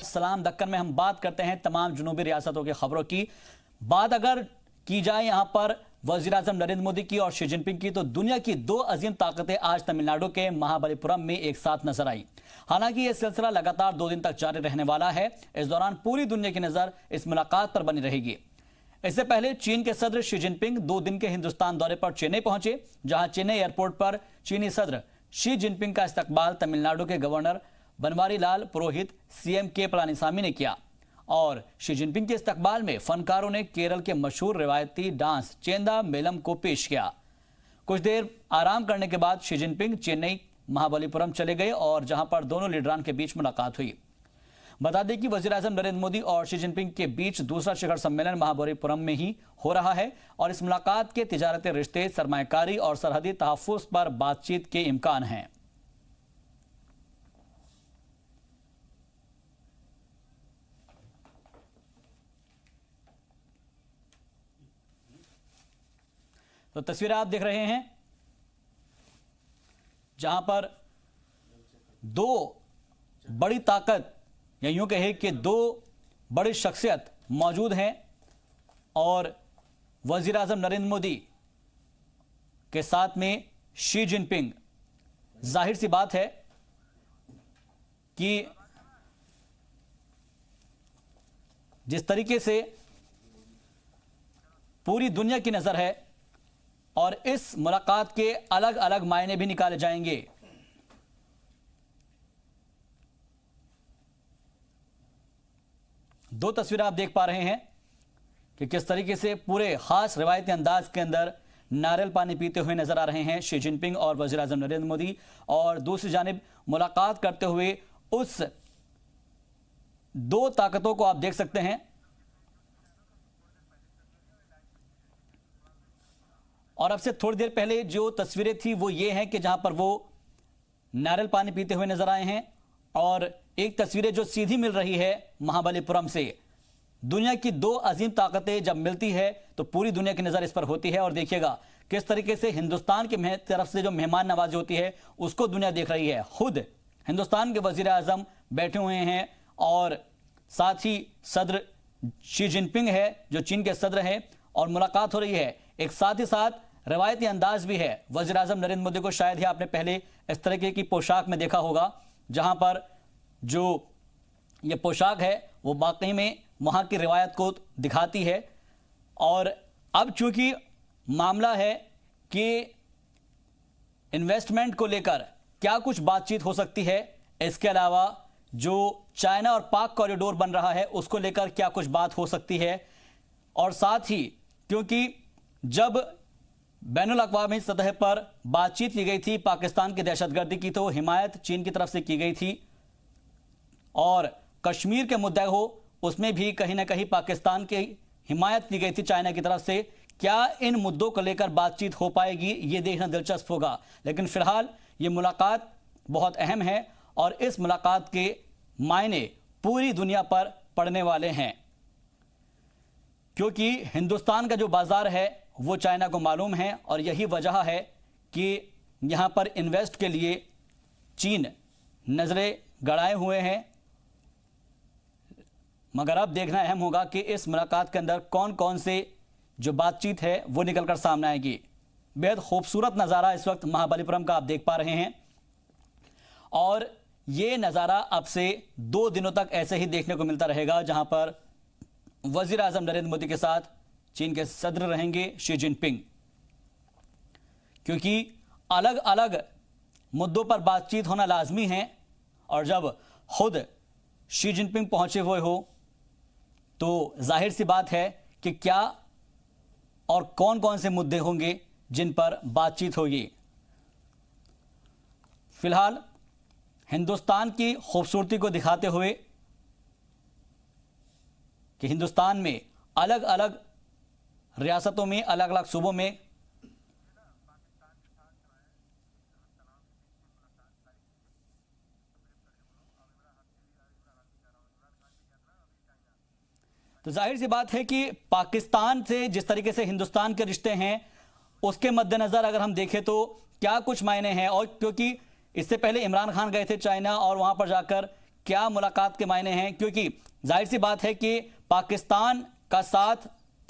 सलाम दक्कन में हम बात करते हैं तमाम जुनूबी रियासतों की खबरों की। बात अगर की जाए यहां पर वज़ीर-ए-आज़म नरेंद्र मोदी की और शी जिनपिंग की, तो दुनिया की दो अजीम ताकतें आज तमिलनाडु के महाबलीपुरम में एक साथ नजर आई। हालांकि यह सिलसिला लगातार 2 दिन तक जारी रहने वाला है। इस दौरान पूरी दुनिया की नजर इस मुलाकात पर बनी रहेगी। इससे पहले चीन के सदर शी जिनपिंग 2 दिन के हिंदुस्तान दौरे पर चेन्नई पहुंचे, जहां चेन्नई एयरपोर्ट पर चीनी सदर शी जिनपिंग का इस्तकबाल तमिलनाडु के गवर्नर बनवारी लाल पुरोहित, सीएम के पलानीसामी ने किया। और शी जिनपिंग के इस्तकबाल में फनकारों ने केरल के मशहूर रिवायती डांस चेंदा मेलम को पेश किया। कुछ देर आराम करने के बाद शी जिनपिंग चेन्नई महाबलीपुरम चले गए और जहां पर दोनों लीडरान के बीच मुलाकात हुई। बता दें कि वज़ीर-ए-आज़म नरेंद्र मोदी और शी जिनपिंग के बीच दूसरा शिखर सम्मेलन महाबलीपुरम में ही हो रहा है और इस मुलाकात के तिजारती रिश्ते, सरमायाकारी और सरहदी तहफ़्फ़ुज़ पर बातचीत के इम्कान हैं। तो तस्वीरें आप देख रहे हैं जहां पर दो बड़ी ताकत या यूं कहे कि दो बड़ी शख्सियत मौजूद हैं और वज़ीर-ए-आज़म नरेंद्र मोदी के साथ में शी जिनपिंग। जाहिर सी बात है कि जिस तरीके से पूरी दुनिया की नजर है और इस मुलाकात के अलग अलग मायने भी निकाले जाएंगे। दो तस्वीरें आप देख पा रहे हैं कि किस तरीके से पूरे खास रिवायती अंदाज के अंदर नारियल पानी पीते हुए नजर आ रहे हैं शी जिनपिंग और वज़ीर-ए-आज़म नरेंद्र मोदी, और दूसरी जानिब मुलाकात करते हुए उस दो ताकतों को आप देख सकते हैं। और अब से थोड़ी देर पहले जो तस्वीरें थी वो ये हैं कि जहां पर वो नारियल पानी पीते हुए नजर आए हैं, और एक तस्वीरें जो सीधी मिल रही है महाबलीपुरम से। दुनिया की दो अजीम ताकतें जब मिलती है तो पूरी दुनिया की नजर इस पर होती है। और देखिएगा किस तरीके से हिंदुस्तान की तरफ से जो मेहमान नवाजी होती है उसको दुनिया देख रही है। खुद हिंदुस्तान के वज़ीर-ए-आज़म बैठे हुए हैं और साथ ही सदर शी जिनपिंग है जो चीन के सदर हैं, और मुलाकात हो रही है। एक साथ ही साथ रवायती अंदाज भी है। वज़ीर-ए-आज़म नरेंद्र मोदी को शायद ही आपने पहले इस तरीके की पोशाक में देखा होगा, जहां पर जो ये पोशाक है वो वाकई में वहां की रिवायत को दिखाती है। और अब चूंकि मामला है कि इन्वेस्टमेंट को लेकर क्या कुछ बातचीत हो सकती है, इसके अलावा जो चाइना और पाक कॉरिडोर बन रहा है उसको लेकर क्या कुछ बात हो सकती है, और साथ ही क्योंकि जब बैनुल अक़वामी सतह पर बातचीत की गई थी पाकिस्तान की दहशतगर्दी की, तो हिमायत चीन की तरफ से की गई थी, और कश्मीर के मुद्दे हो उसमें भी कहीं ना कहीं पाकिस्तान की हिमायत की गई थी चाइना की तरफ से। क्या इन मुद्दों को लेकर बातचीत हो पाएगी, ये देखना दिलचस्प होगा। लेकिन फिलहाल ये मुलाकात बहुत अहम है और इस मुलाकात के मायने पूरी दुनिया पर पड़ने वाले हैं, क्योंकि हिंदुस्तान का जो बाजार है वो चाइना को मालूम है, और यही वजह है कि यहां पर इन्वेस्ट के लिए चीन नजरें गड़ाए हुए हैं। मगर अब देखना अहम होगा कि इस मुलाकात के अंदर कौन कौन से जो बातचीत है वो निकलकर सामने आएगी। बेहद खूबसूरत नज़ारा इस वक्त महाबलीपुरम का आप देख पा रहे हैं, और ये नज़ारा अब से 2 दिनों तक ऐसे ही देखने को मिलता रहेगा, जहां पर वज़ीर-ए-आज़म नरेंद्र मोदी के साथ चीन के सदर रहेंगे शी जिनपिंग, क्योंकि अलग अलग मुद्दों पर बातचीत होना लाजमी है। और जब खुद शी जिनपिंग पहुंचे हुए हो तो जाहिर सी बात है कि क्या और कौन कौन से मुद्दे होंगे जिन पर बातचीत होगी। फिलहाल हिंदुस्तान की खूबसूरती को दिखाते हुए कि हिंदुस्तान में अलग अलग रियासतों में, अलग अलग सूबों में तो जाहिर सी बात है कि पाकिस्तान से जिस तरीके से हिंदुस्तान के रिश्ते हैं उसके मद्देनजर अगर हम देखें तो क्या कुछ मायने हैं। और क्योंकि इससे पहले इमरान खान गए थे चाइना और वहां पर जाकर क्या मुलाकात के मायने हैं, क्योंकि जाहिर सी बात है कि पाकिस्तान का साथ,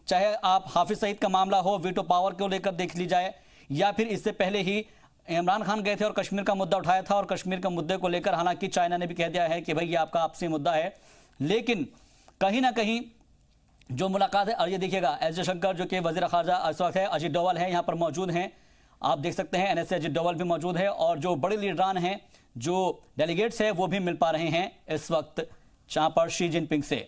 चाहे आप हाफिज सईद का मामला हो, वीटो पावर को लेकर देख ली जाए, या फिर इससे पहले ही इमरान खान गए थे और कश्मीर का मुद्दा उठाया था, और कश्मीर के मुद्दे को लेकर हालांकि चाइना ने भी कह दिया है कि भाई ये आपका आपसी मुद्दा है, लेकिन कहीं ना कहीं जो मुलाकात है, और ये देखिएगा एस जयशंकर जो कि वजीर खारजा इस वक्त है, अजीत डोवाल है यहाँ पर मौजूद हैं, आप देख सकते हैं एनएसए अजीत डोवाल भी मौजूद है, और जो बड़े लीडरान हैं, जो डेलीगेट्स हैं, वो भी मिल पा रहे हैं इस वक्त जहां पर शी जिनपिंग से।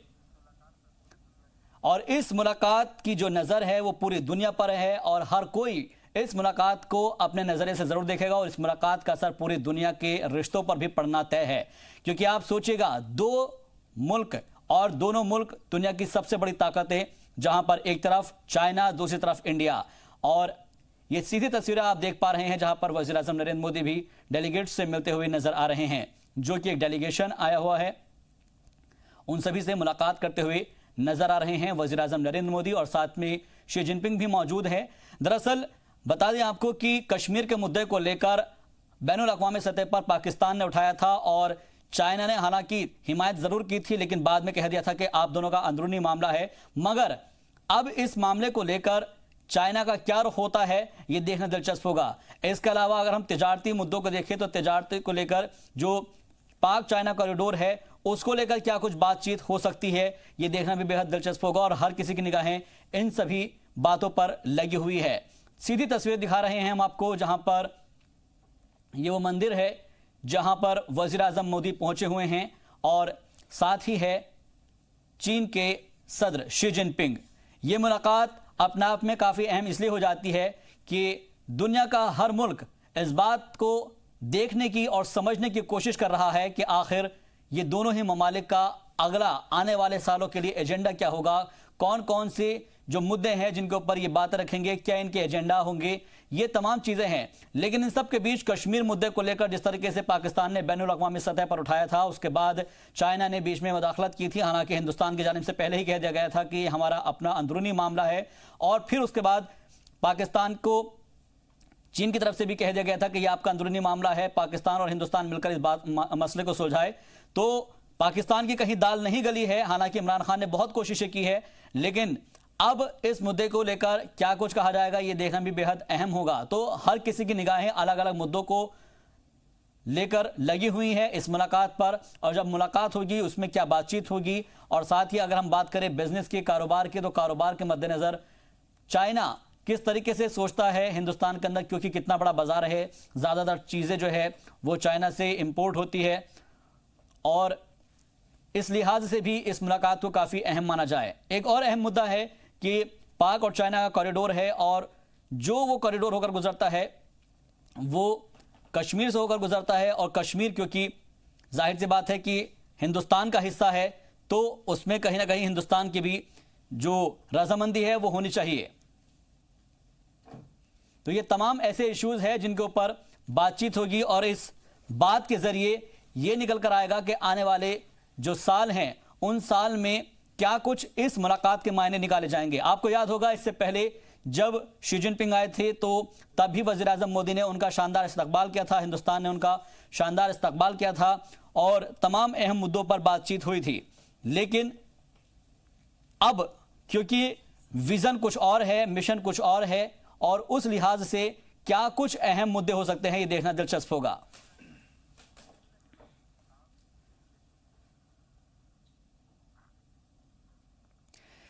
और इस मुलाकात की जो नजर है वो पूरी दुनिया पर है, और हर कोई इस मुलाकात को अपने नजरिए से जरूर देखेगा, और इस मुलाकात का असर पूरी दुनिया के रिश्तों पर भी पड़ना तय है। क्योंकि आप सोचिएगा, दो मुल्क, और दोनों मुल्क दुनिया की सबसे बड़ी ताकतें, जहां पर एक तरफ चाइना, दूसरी तरफ इंडिया, और ये सीधी तस्वीरें आप देख पा रहे हैं जहां पर वज़ीर आज़म नरेंद्र मोदी भी डेलीगेट्स से मिलते हुए नजर आ रहे हैं, जो कि एक डेलीगेशन आया हुआ है, उन सभी से मुलाकात करते हुए नजर आ रहे हैं वज़ीर आज़म नरेंद्र मोदी, और साथ में शी जिनपिंग भी मौजूद है। दरअसल बता दें आपको कि कश्मीर के मुद्दे को लेकर बैनुल अक़वामी सतह पर पाकिस्तान ने उठाया था, और चाइना ने हालांकि हिमायत जरूर की थी, लेकिन बाद में कह दिया था कि आप दोनों का अंदरूनी मामला है। मगर अब इस मामले को लेकर चाइना का क्या रुख होता है, ये देखना दिलचस्प होगा। इसके अलावा अगर हम तिजारती मुद्दों को देखें तो तिजारती को लेकर जो पाक चाइना कॉरिडोर है उसको लेकर क्या कुछ बातचीत हो सकती है, ये देखना भी बेहद दिलचस्प होगा, और हर किसी की निगाहें इन सभी बातों पर लगी हुई है। सीधी तस्वीर दिखा रहे हैं हम आपको, जहां पर ये वो मंदिर है जहां पर वज़ीर आज़म मोदी पहुंचे हुए हैं, और साथ ही है चीन के सदर शी जिनपिंग। ये मुलाकात अपने आप में काफ़ी अहम इसलिए हो जाती है कि दुनिया का हर मुल्क इस बात को देखने की और समझने की कोशिश कर रहा है कि आखिर ये दोनों ही ममालिक का अगला आने वाले सालों के लिए एजेंडा क्या होगा, कौन कौन से जो मुद्दे हैं जिनके ऊपर ये बात रखेंगे, क्या इनके एजेंडा होंगे, ये तमाम चीज़ें हैं। लेकिन इन सब के बीच कश्मीर मुद्दे को लेकर जिस तरीके से पाकिस्तान ने बैनुल अक़वामी सतह पर उठाया था, उसके बाद चाइना ने बीच में मुदाखलत की थी। हालांकि हिंदुस्तान की जानिब से पहले ही कह दिया गया था कि हमारा अपना अंदरूनी मामला है, और फिर उसके बाद पाकिस्तान को चीन की तरफ से भी कह दिया गया था कि यह आपका अंदरूनी मामला है, पाकिस्तान और हिंदुस्तान मिलकर इस बात मसले को सुलझाए। तो पाकिस्तान की कहीं दाल नहीं गली है, हालांकि इमरान खान ने बहुत कोशिशें की है, लेकिन अब इस मुद्दे को लेकर क्या कुछ कहा जाएगा ये देखना भी बेहद अहम होगा। तो हर किसी की निगाहें अलग अलग मुद्दों को लेकर लगी हुई है इस मुलाकात पर, और जब मुलाकात होगी उसमें क्या बातचीत होगी। और साथ ही अगर हम बात करें बिजनेस की, कारोबार की, तो कारोबार के मद्देनजर चाइना किस तरीके से सोचता है हिंदुस्तान के अंदर, क्योंकि कितना बड़ा बाजार है, ज़्यादातर चीज़ें जो है वो चाइना से इंपोर्ट होती है, और इस लिहाज से भी इस मुलाकात को काफ़ी अहम माना जाए। एक और अहम मुद्दा है कि पाक और चाइना का कॉरिडोर है, और जो वो कॉरिडोर होकर गुजरता है वो कश्मीर से होकर गुजरता है, और कश्मीर क्योंकि जाहिर सी बात है कि हिंदुस्तान का हिस्सा है, तो उसमें कहीं ना कहीं हिंदुस्तान की भी जो रजामंदी है वो होनी चाहिए। तो ये तमाम ऐसे इश्यूज हैं जिनके ऊपर बातचीत होगी, और इस बात के जरिए ये निकल कर आएगा कि आने वाले जो साल हैं उन साल में क्या कुछ इस मुलाकात के मायने निकाले जाएंगे। आपको याद होगा इससे पहले जब शी जिनपिंग आए थे तो तब भी वज़ीर आज़म मोदी ने उनका शानदार इस्तकबाल किया था, हिंदुस्तान ने उनका शानदार इस्तकबाल किया था, और तमाम अहम मुद्दों पर बातचीत हुई थी। लेकिन अब क्योंकि विजन कुछ और है, मिशन कुछ और है, और उस लिहाज से क्या कुछ अहम मुद्दे हो सकते हैं ये देखना दिलचस्प होगा।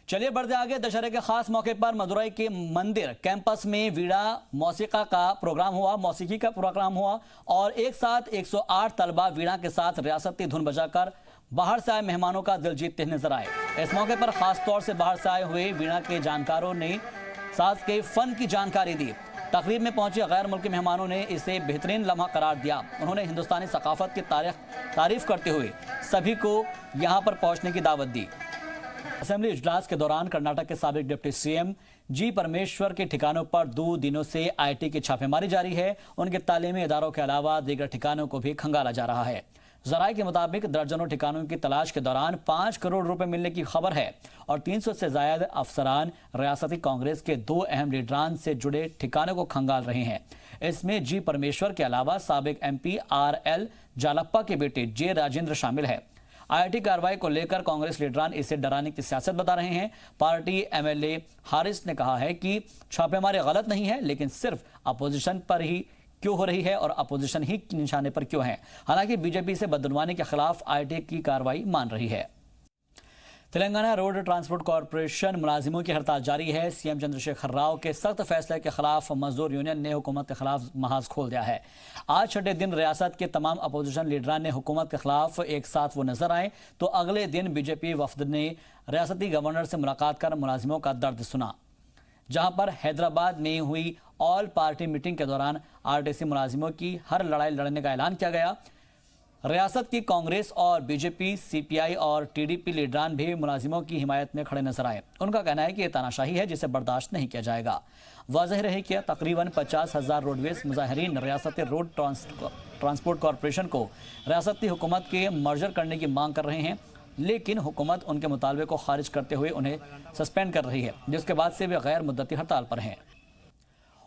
चलिए बढ़ते आगे। दशहरे के खास मौके पर मदुरई के मंदिर कैंपस में वीणा मौसीका का प्रोग्राम हुआ, मौसीकी का प्रोग्राम हुआ, और एक साथ 108 तलबा वीणा के साथ रियासती धुन बजाकर बाहर से आए मेहमानों का दिल जीतते नजर आए। इस मौके पर खास तौर से बाहर से आए हुए वीणा के जानकारों ने साज के फन की जानकारी दी। तकरीब में पहुंचे गैर मुल्की मेहमानों ने इसे बेहतरीन लम्हा करार दिया। उन्होंने हिंदुस्तानी सकाफत की तारीफ करते हुए सभी को यहां पर पहुंचने की दावत दी। असेंबली इजलास के दौरान कर्नाटक के साबिक डिप्टी सीएम जी परमेश्वर के ठिकानों पर 2 दिनों से आईटी की छापेमारी जारी है। उनके तालीमी इदारों के अलावा दीगर ठिकानों को भी खंगाला जा रहा है। जराये के मुताबिक दर्जनों ठिकानों की तलाश के दौरान 5 करोड़ रुपए मिलने की खबर है और 300 से ज्यादा अफसरान रियासती कांग्रेस के 2 अहम लीडरान से जुड़े ठिकानों को खंगाल रहे हैं। इसमें जी परमेश्वर के अलावा साबिक MP RL जालप्पा के बेटे जे राजेंद्र शामिल है। IIT कार्रवाई को लेकर कांग्रेस लीडरान इसे डराने की सियासत बता रहे हैं। पार्टी MLA हारिस ने कहा है कि छापेमारी गलत नहीं है, लेकिन सिर्फ अपोजिशन पर ही क्यों हो रही है और अपोजिशन ही निशाने पर क्यों है। हालांकि बीजेपी से बदनवानी के खिलाफ IIT की कार्रवाई मान रही है। तेलंगाना रोड ट्रांसपोर्ट कॉरपोरेशन मुलाजिमों की हड़ताल जारी है। सीएम चंद्रशेखर राव के सख्त फैसले के खिलाफ मजदूर यूनियन ने हुकूमत के खिलाफ महाज खोल दिया है। आज छठे दिन रियासत के तमाम अपोजिशन लीडरान ने हुकूमत के खिलाफ एक साथ वो नजर आए तो अगले दिन बीजेपी वफद ने रियासती गवर्नर से मुलाकात कर मुलाजिमों का दर्द सुना। जहां पर हैदराबाद में हुई ऑल पार्टी मीटिंग के दौरान RTC मुलाजिमों की हर लड़ाई लड़ने का ऐलान किया गया। रियासत की कांग्रेस और बीजेपी, CPI और TDP लीडरान भी मुलाजिमों की हिमायत में खड़े नजर आए। उनका कहना है कि यह तानाशाही है जिसे बर्दाश्त नहीं किया जाएगा। वाज़ेह रहे कि तकरीबन 50,000 रोडवेज मुजाहिरीन रियासती रोड ट्रांसपोर्ट कॉरपोरेशन को रियासती हुकूमत के मर्जर करने की मांग कर रहे हैं, लेकिन हुकूमत उनके मुतालबे को खारिज करते हुए उन्हें सस्पेंड कर रही है, जिसके बाद से वे गैर मुद्दती हड़ताल पर हैं।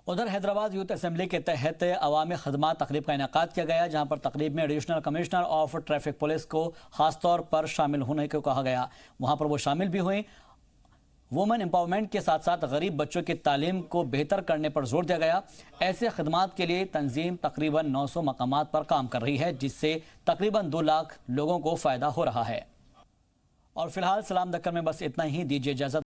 उधर हैदराबाद यूथ असेंबली के तहत अवामी खदमात तकरीब का इनेकाद किया गया, जहां पर तकरीब में additional commissioner of traffic police को खासतौर पर शामिल होने को कहा गया। वहां पर वो शामिल भी हुए। वुमेन एम्पावरमेंट के साथ साथ गरीब बच्चों की तालीम को बेहतर करने पर जोर दिया गया। ऐसे खदमात के लिए तंजीम तकरीबन 900 मकामात पर काम कर रही है, जिससे तकरीबन 2 लाख लोगों को फायदा हो रहा है। और फिलहाल सलाम दक्कन में बस इतना ही। दीजिए इजाजत।